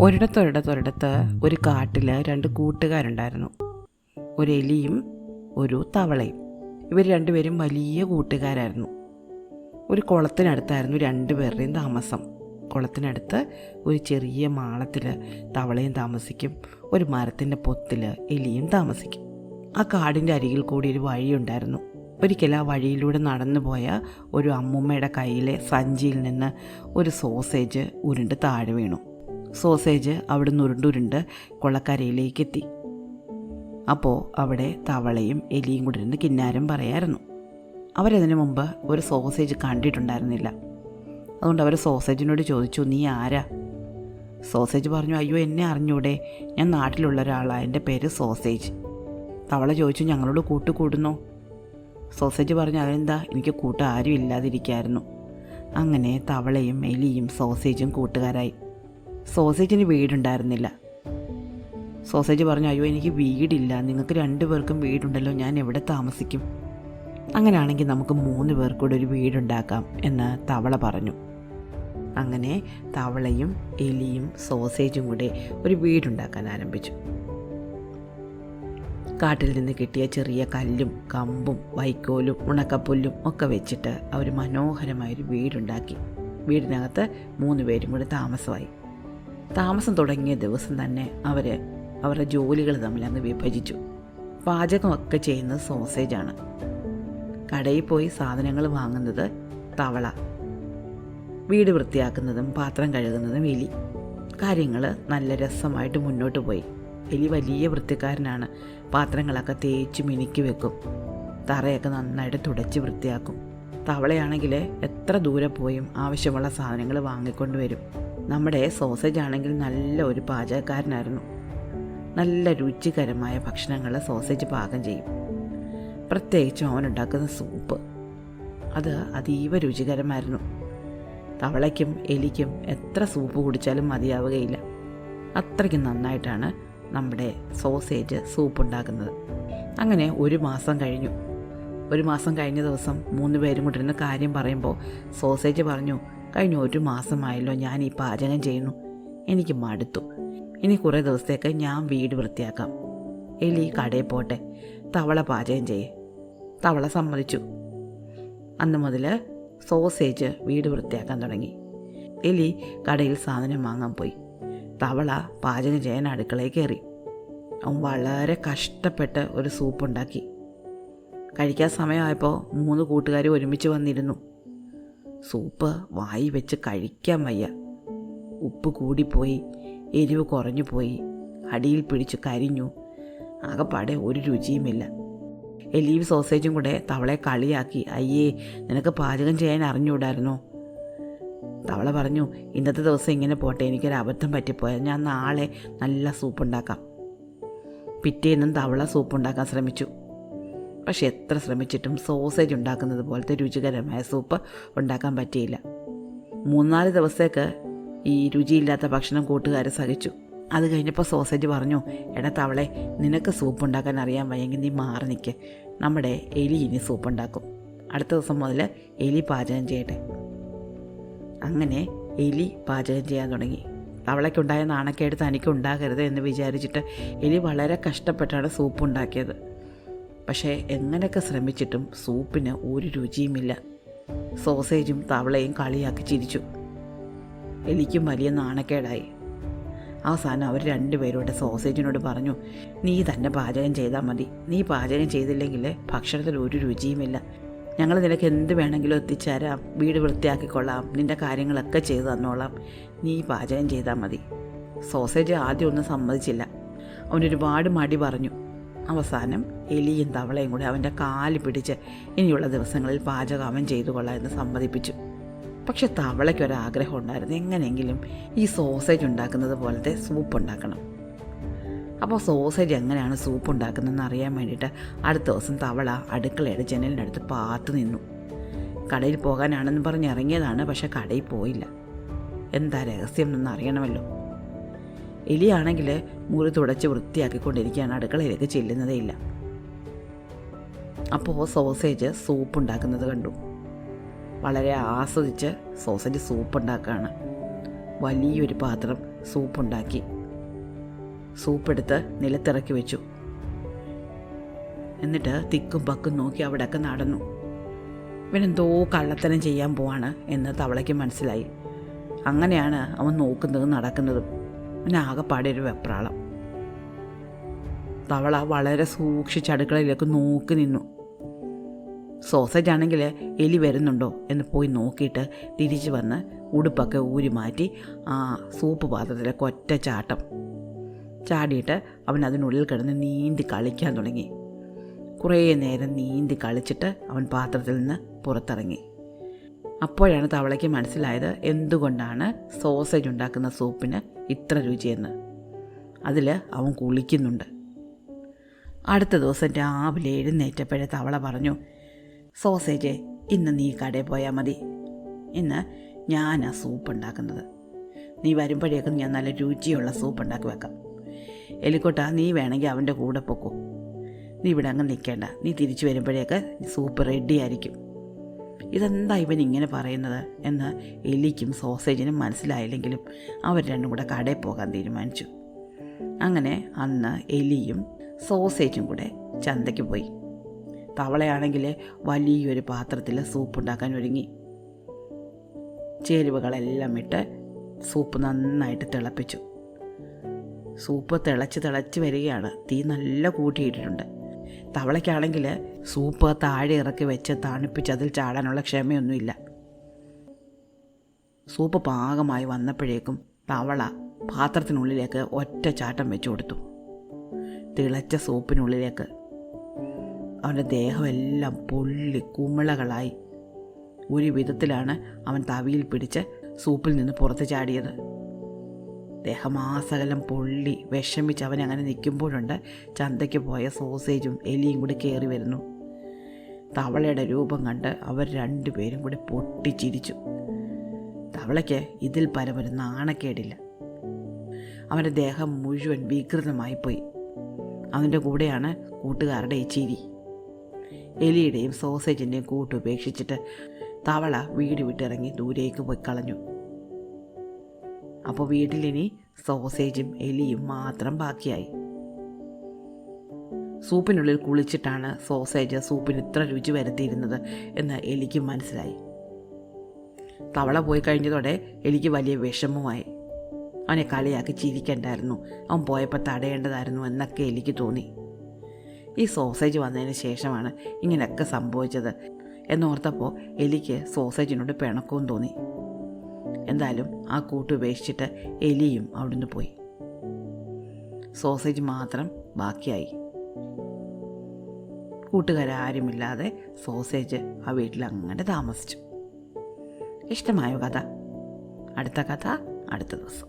ഒരിടത്തൊരിടത്ത് ഒരു കാട്ടിൽ രണ്ട് കൂട്ടുകാരുണ്ടായിരുന്നു. ഒരു എലിയും ഒരു തവളയും. ഇവർ രണ്ടുപേരും വലിയ കൂട്ടുകാരായിരുന്നു. ഒരു കുളത്തിനടുത്തായിരുന്നു രണ്ടുപേരുടെയും താമസം. കുളത്തിനടുത്ത് ഒരു ചെറിയ മാളത്തിൽ തവളയും താമസിക്കും, ഒരു മരത്തിൻ്റെ പൊത്തിൽ എലിയും താമസിക്കും. ആ കാടിൻ്റെ അരികിൽ കൂടി ഒരു വഴിയുണ്ടായിരുന്നു. ഒരിക്കൽ ആ വഴിയിലൂടെ നടന്നു പോയ ഒരു അമ്മൂമ്മയുടെ കയ്യിലെ സഞ്ചിയിൽ നിന്ന് ഒരു സോസേജ് ഉരുണ്ട് താഴെ വീണു. സോസേജ് അവിടുന്ന് ഉരുണ്ടുരുണ്ട് കൊള്ളക്കരയിലേക്ക് എത്തി. അപ്പോൾ അവിടെ തവളയും എലിയും കൂടി ഇരുന്ന് കിന്നാരം പറയായിരുന്നു. അവരതിനു മുമ്പ് ഒരു സോസേജ് കണ്ടിട്ടുണ്ടായിരുന്നില്ല. അതുകൊണ്ട് അവർ സോസേജിനോട് ചോദിച്ചു, നീ ആരാ? സോസേജ് പറഞ്ഞു, അയ്യോ എന്നെ അറിഞ്ഞൂടെ, ഞാൻ നാട്ടിലുള്ള ഒരാളാണ്, എൻ്റെ പേര് സോസേജ്. തവള ചോദിച്ചു, ഞങ്ങളോട് കൂട്ടുകൂടുന്നോ? സോസേജ് പറഞ്ഞു, അതെന്താ, എനിക്ക് കൂട്ട് ആരും ഇല്ലാതിരിക്കായിരുന്നു. അങ്ങനെ തവളയും എലിയും സോസേജും കൂട്ടുകാരായി. സോസേജിന് വീടുണ്ടായിരുന്നില്ല. സോസേജ് പറഞ്ഞു, അയ്യോ എനിക്ക് വീടില്ല, നിങ്ങൾക്ക് രണ്ടുപേർക്കും വീടുണ്ടല്ലോ, ഞാൻ എവിടെ താമസിക്കും? അങ്ങനെയാണെങ്കിൽ നമുക്ക് 3 പേർക്കൂടെ ഒരു വീടുണ്ടാക്കാം എന്ന് തവള പറഞ്ഞു. അങ്ങനെ തവളയും എലിയും സോസേജും കൂടെ ഒരു വീടുണ്ടാക്കാൻ ആരംഭിച്ചു. കാട്ടിൽ നിന്ന് കിട്ടിയ ചെറിയ കല്ലും കമ്പും വൈക്കോലും ഉണക്കപ്പുല്ലും ഒക്കെ വെച്ചിട്ട് അവർ മനോഹരമായൊരു വീടുണ്ടാക്കി. വീടിനകത്ത് 3 പേരും കൂടി താമസമായി. താമസം തുടങ്ങിയ ദിവസം തന്നെ അവരുടെ ജോലികൾ തമ്മിൽ അങ്ങ് വിഭജിച്ചു. പാചകമൊക്കെ ചെയ്യുന്നത് സോസേജാണ്. കടയിൽ പോയി സാധനങ്ങൾ വാങ്ങുന്നത് തവള. വീട് വൃത്തിയാക്കുന്നതും പാത്രം കഴുകുന്നതും എലി. കാര്യങ്ങൾ നല്ല രസമായിട്ട് മുന്നോട്ട് പോയി. എലി വലിയ വൃത്തിക്കാരനാണ്. പാത്രങ്ങളൊക്കെ തേച്ച് മിനുക്കി വെക്കും, തറയൊക്കെ നന്നായിട്ട് തുടച്ച് വൃത്തിയാക്കും. തവളയാണെങ്കിൽ എത്ര ദൂരെ പോയും ആവശ്യമുള്ള സാധനങ്ങൾ വാങ്ങിക്കൊണ്ട് വരും. നമ്മുടെ സോസേജ് ആണെങ്കിൽ നല്ല ഒരു പാചകക്കാരനായിരുന്നു. നല്ല രുചികരമായ ഭക്ഷണങ്ങൾ സോസേജ് പാകം ചെയ്യും. പ്രത്യേകിച്ചും അവനുണ്ടാക്കുന്ന സൂപ്പ്, അത് അതീവ രുചികരമായിരുന്നു. തവളയ്ക്കും എലിക്കും എത്ര സൂപ്പ് കുടിച്ചാലും മതിയാവുകയില്ല. അത്രയ്ക്ക് നന്നായിട്ടാണ് നമ്മുടെ സോസേജ് സൂപ്പ് ഉണ്ടാക്കുന്നത്. അങ്ങനെ 1 മാസം കഴിഞ്ഞു. 1 മാസം കഴിഞ്ഞ ദിവസം 3 പേരും കൂടി ഇരുന്ന് കാര്യം പറയുമ്പോൾ സോസേജ് പറഞ്ഞു, കഴിഞ്ഞ 1 മാസമായല്ലോ ഞാൻ ഈ പാചകം ചെയ്യുന്നു, എനിക്ക് മടുത്തു. ഇനി കുറേ ദിവസത്തേക്ക് ഞാൻ വീട് വൃത്തിയാക്കാം. എലി കടയിൽ പോട്ടെ, തവള പാചകം ചെയ്യേ. തവള സമ്മതിച്ചു. അന്ന് മുതൽ സോസേജ് വീട് വൃത്തിയാക്കാൻ തുടങ്ങി. എലി കടയിൽ സാധനം വാങ്ങാൻ പോയി. തവള പാചകം ചെയ്യാൻ അടുക്കളയിൽ കയറി. അവൻ വളരെ കഷ്ടപ്പെട്ട് ഒരു സൂപ്പ് ഉണ്ടാക്കി. കഴിക്കാൻ സമയമായപ്പോൾ 3 കൂട്ടുകാർ ഒരുമിച്ച് വന്നിരുന്നു. സൂപ്പ് വായി വെച്ച് കഴിക്കാൻ വയ്യ. ഉപ്പ് കൂടിപ്പോയി, എരിവ് കുറഞ്ഞു പോയി, അടിയിൽ പിടിച്ച് കരിഞ്ഞു. ആകെപ്പാടെ ഒരു രുചിയുമില്ല. എലിയും സോസേജും കൂടെ തവളയെ കളിയാക്കി, അയ്യേ നിനക്ക് പാചകം ചെയ്യാൻ അറിഞ്ഞുകൂടായിരുന്നോ? തവള പറഞ്ഞു, ഇന്നത്തെ ദിവസം ഇങ്ങനെ പോട്ടെ, എനിക്കൊരു അബദ്ധം പറ്റിപ്പോയാൽ ഞാൻ നാളെ നല്ല സൂപ്പ് ഉണ്ടാക്കാം. പിറ്റേന്നും തവള സൂപ്പ് ഉണ്ടാക്കാൻ ശ്രമിച്ചു. പക്ഷെ എത്ര ശ്രമിച്ചിട്ടും സോസേജ് ഉണ്ടാക്കുന്നത് പോലത്തെ രുചികരമായ സൂപ്പ് ഉണ്ടാക്കാൻ പറ്റിയില്ല. 3-4 ദിവസത്തേക്ക് ഈ രുചിയില്ലാത്ത ഭക്ഷണം കൂട്ടുകാർ സഹിച്ചു. അത് കഴിഞ്ഞപ്പോൾ സോസേജ് പറഞ്ഞു, എടാ തവളെ, നിനക്ക് സൂപ്പ് ഉണ്ടാക്കാൻ അറിയാൻ വയ്യെങ്കിൽ നീ മാറി നിൽക്ക്, നമ്മുടെ എലി ഇനി സൂപ്പ് ഉണ്ടാക്കും. അടുത്ത ദിവസം മുതൽ എലി പാചകം ചെയ്യട്ടെ. അങ്ങനെ എലി പാചകം ചെയ്യാൻ തുടങ്ങി. തവളയ്ക്കുണ്ടായ നാണക്കേട് തനിക്ക് ഉണ്ടാകരുത് എന്ന് വിചാരിച്ചിട്ട് എലി വളരെ കഷ്ടപ്പെട്ടാണ് സൂപ്പ് ഉണ്ടാക്കിയത്. പക്ഷേ എങ്ങനെയൊക്കെ ശ്രമിച്ചിട്ടും സൂപ്പിന് ഒരു രുചിയുമില്ല. സോസേജും തവളയും കളിയാക്കി ചിരിച്ചു. എലിക്കും വലിയ നാണക്കേടായി. അവസാനം അവർ 2 പേരോട് സോസേജിനോട് പറഞ്ഞു, നീ തന്നെ പാചകം ചെയ്താൽ മതി. നീ പാചകം ചെയ്തില്ലെങ്കിൽ ഭക്ഷണത്തിൽ ഒരു രുചിയുമില്ല. ഞങ്ങൾ നിനക്ക് എന്ത് വേണമെങ്കിലും എത്തിച്ചേരാം, വീട് വൃത്തിയാക്കിക്കൊള്ളാം, നിൻ്റെ കാര്യങ്ങളൊക്കെ ചെയ്തു തന്നോളാം, നീ പാചകം ചെയ്താൽ മതി. സോസേജ് ആദ്യം ഒന്നും സമ്മതിച്ചില്ല. അവനൊരുപാട് മടി പറഞ്ഞു. അവസാനം എലിയും തവളയും കൂടി അവൻ്റെ കാല് പിടിച്ച് ഇനിയുള്ള ദിവസങ്ങളിൽ പാചകം അവൻ ചെയ്തു കൊള്ളാം എന്ന് സമ്മതിപ്പിച്ചു. പക്ഷെ തവളയ്ക്കൊരാഗ്രഹം ഉണ്ടായിരുന്നു, എങ്ങനെയെങ്കിലും ഈ സോസേജ് ഉണ്ടാക്കുന്നത് പോലത്തെ സൂപ്പ് ഉണ്ടാക്കണം. അപ്പോൾ സോസേജ് എങ്ങനെയാണ് സൂപ്പ് ഉണ്ടാക്കുന്നതെന്ന് അറിയാൻ വേണ്ടിയിട്ട് അടുത്ത ദിവസം തവള അടുക്കളയുടെ ജനലിൻ്റെ അടുത്ത് പാത്തു നിന്നു. കടയിൽ പോകാനാണെന്ന് പറഞ്ഞ് ഇറങ്ങിയതാണ്, പക്ഷെ കടയിൽ പോയില്ല. എന്താ രഹസ്യം എന്ന് അറിയണമല്ലോ. എലിയാണെങ്കിൽ മുറി തുടച്ച് വൃത്തിയാക്കിക്കൊണ്ടിരിക്കുകയാണ്, അടുക്കളയിലേക്ക് ചെല്ലുന്നതേ ഇല്ല. അപ്പോൾ സോസേജ് സൂപ്പ് ഉണ്ടാക്കുന്നത് കണ്ടു. വളരെ ആസ്വദിച്ച് സോസേജ് സൂപ്പ് ഉണ്ടാക്കുകയാണ്. വലിയൊരു പാത്രം സൂപ്പുണ്ടാക്കി. സൂപ്പെടുത്ത് നിലത്തിറക്കി വെച്ചു. എന്നിട്ട് തിക്കും പക്കും നോക്കി അവിടെയൊക്കെ നടന്നു. ഇവനെന്തോ കള്ളത്തരം ചെയ്യാൻ പോവാണ് എന്ന് തവളയ്ക്ക് മനസ്സിലായി. അങ്ങനെയാണ് അവൻ നോക്കുന്നതും നടക്കുന്നതും. അവനാകെപ്പാടെ ഒരു വെപ്രാളം. തവള വളരെ സൂക്ഷിച്ച് അടുക്കളയിലേക്ക് നോക്കി നിന്നു. സോസേജ് ആണെങ്കിൽ എലി വരുന്നുണ്ടോ എന്ന് പോയി നോക്കിയിട്ട് തിരിച്ചു വന്ന് ഉടുപ്പൊക്കെ ഊരി മാറ്റി ആ സൂപ്പ് പാത്രത്തിലേക്ക് ഒറ്റ ചാട്ടം ചാടിയിട്ട് അവൻ അതിനുള്ളിൽ കിടന്ന് നീന്തി കളിക്കാൻ തുടങ്ങി. കുറേ നേരം നീന്തി കളിച്ചിട്ട് അവൻ പാത്രത്തിൽ നിന്ന് പുറത്തിറങ്ങി. അപ്പോഴാണ് തവളയ്ക്ക് മനസ്സിലായത് എന്തുകൊണ്ടാണ് സോസേജ് ഉണ്ടാക്കുന്ന സൂപ്പിന് ഇത്ര രുചിയെന്ന്. അതിൽ അവൻ കുളിക്കുന്നുണ്ട്. അടുത്ത ദിവസം രാവിലെ എഴുന്നേറ്റപ്പോഴേ തവള പറഞ്ഞു, സോസേജ്, ഇന്ന് നീ കടയിൽ പോയാൽ മതി. ഇന്ന് ഞാനാ സൂപ്പ് ഉണ്ടാക്കുന്നത്. നീ വരുമ്പോഴേക്കും ഞാൻ നല്ല രുചിയുള്ള സൂപ്പ് ഉണ്ടാക്കി വെക്കാം. എലിക്കോട്ട, നീ വേണമെങ്കിൽ അവൻ്റെ കൂടെ പൊക്കോ. നീ ഇവിടെ അങ്ങ് നിൽക്കേണ്ട. നീ തിരിച്ചു വരുമ്പോഴേക്ക് സൂപ്പ് റെഡി ആയിരിക്കും. ഇതെന്താ ഇവൻ ഇങ്ങനെ പറയുന്നത് എന്ന് എലിക്കും സോസേജിനും മനസ്സിലായില്ലെങ്കിലും അവർ രണ്ടും കൂടെ കടയിൽ പോകാൻ തീരുമാനിച്ചു. അങ്ങനെ അന്ന് എലിയും സോസേജും കൂടെ ചന്തയ്ക്ക് പോയി. തവളയാണെങ്കിൽ വലിയൊരു പാത്രത്തിൽ സൂപ്പ് ഉണ്ടാക്കാൻ ഒരുങ്ങി. ചേരുവകളെല്ലാം ഇട്ട് സൂപ്പ് നന്നായിട്ട് തിളപ്പിച്ചു. സൂപ്പ് തിളച്ച് വരികയാണ്. തീ നല്ല കൂട്ടിയിട്ടിട്ടുണ്ട്. തവളയ്ക്കാണെങ്കിൽ സൂപ്പ് താഴെ ഇറക്കി വെച്ച് തണുപ്പിച്ച് അതിൽ ചാടാനുള്ള ക്ഷമയൊന്നുമില്ല. സൂപ്പ് പാകമായി വന്നപ്പോഴേക്കും തവള പാത്രത്തിനുള്ളിലേക്ക് ഒറ്റ ചാട്ടം വെച്ചു കൊടുത്തു. തിളച്ച സൂപ്പിനുള്ളിലേക്ക് അവൻ്റെ ദേഹമെല്ലാം പൊള്ളി കുമിളകളായി. ഒരു വിധത്തിലാണ് അവൻ തവിയിൽ പിടിച്ച് സൂപ്പിൽ നിന്ന് പുറത്ത് ചാടിയത്. ദേഹമാസകലം പൊള്ളി വിഷമിച്ച് അവൻ അങ്ങനെ നിൽക്കുമ്പോഴുണ്ട് ചന്തയ്ക്ക് പോയ സോസേജും എലിയും കൂടി കയറി വരുന്നു. തവളയുടെ രൂപം കണ്ട് അവർ രണ്ടുപേരും കൂടി പൊട്ടിച്ചിരിച്ചു. തവളയ്ക്ക് ഇതിൽ പരമൊരു നാണക്കേടില്ല. അവൻ്റെ ദേഹം മുഴുവൻ വികൃതമായിപ്പോയി. അവൻ്റെ കൂടെയാണ് കൂട്ടുകാരുടെ ഈ ചിരി. എലിയുടെയും സോസേജിൻ്റെയും കൂട്ടുപേക്ഷിച്ചിട്ട് തവള വീട് വിട്ടിറങ്ങി ദൂരേക്ക് പോയി കളഞ്ഞു. അപ്പോൾ വീട്ടിലിനി സോസേജും എലിയും മാത്രം ബാക്കിയായി. സൂപ്പിനുള്ളിൽ കുളിച്ചിട്ടാണ് സോസേജ് സൂപ്പിന് ഇത്ര രുചി വരുത്തിയിരുന്നത് എന്ന് എലിക്ക് മനസ്സിലായി. തവള പോയി കഴിഞ്ഞതോടെ എലിക്ക് വലിയ വിഷമമായി. അവനെ കളിയാക്കി ചിരിക്കണ്ടായിരുന്നു, അവൻ പോയപ്പോൾ തടയേണ്ടതായിരുന്നു എന്നൊക്കെ എലിക്ക് തോന്നി. ഈ സോസേജ് വന്നതിന് ശേഷമാണ് ഇങ്ങനെയൊക്കെ സംഭവിച്ചത് എന്നോർത്തപ്പോൾ എലിക്ക് സോസേജിനോട് പിണക്കവും തോന്നി. എന്തായാലും ആ കൂട്ടുപേക്ഷിച്ചിട്ട് എലിയും അവിടുന്ന് പോയി. സോസേജ് മാത്രം ബാക്കിയായി. കൂട്ടുകാരാരുമില്ലാതെ സോസേജ് ആ വീട്ടിൽ അങ്ങനെ താമസിച്ചു. ഇഷ്ടമായോ കഥ? അടുത്ത കഥ അടുത്ത ദിവസം.